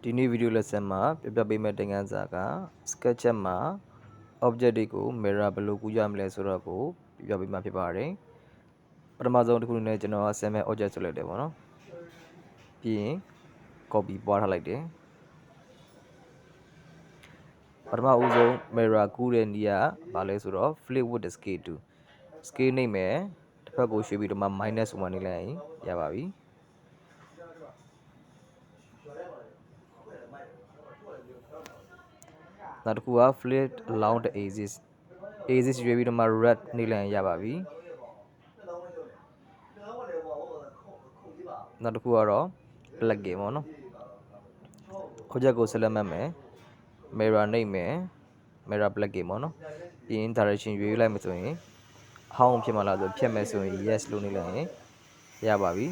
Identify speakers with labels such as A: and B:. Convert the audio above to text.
A: ဒီနေ့ video lesson မှာပြပေးမယ့်သင်ခန်းစာက SketchUp မှာ object တွေကို mirror ဘယ်လိုကူးရမလဲဆိုတော့ကိုပြပေးမှာဖြစ်ပါတယ်ပထမဆုံးတစ်ခုနဲ့ကျွန်တော်က sample object ဆိုလိုက်တယ်ပေါ့နော်ပြီးရင် copy ပွားထားလိုက်တယ်ပထမဦးဆုံး mirror ကူးတဲ့နည်းကဘာလဲဆိုတော့ flip with the scale to scale နှိပ်မယ်တစ်ဖက်ကိုရွှေ့ပြီးတော့မှ -1 နေလိုက်ရင်ရပါပြီနောက်တစ်ခုက flip along the axis ရွေးပြီးတော့မှ red နှိပ်လိုက်ရင်ရပါပြီနောက်တစ်ခုကတော့ plug in ပေါ့နော် object ကို select မှတ်မယ် mirror နှိပ်မယ် mirror plug in ပေါ့နော်ပြီးရင် direction ရွေးလိုက်မယ်ဆိုရင်ဟောင်းဖြစ်မှာလားဆိုဖြတ်မယ်ဆိုရင် yes လို့နှိပ်လိုက်ရင်ရပါပြီ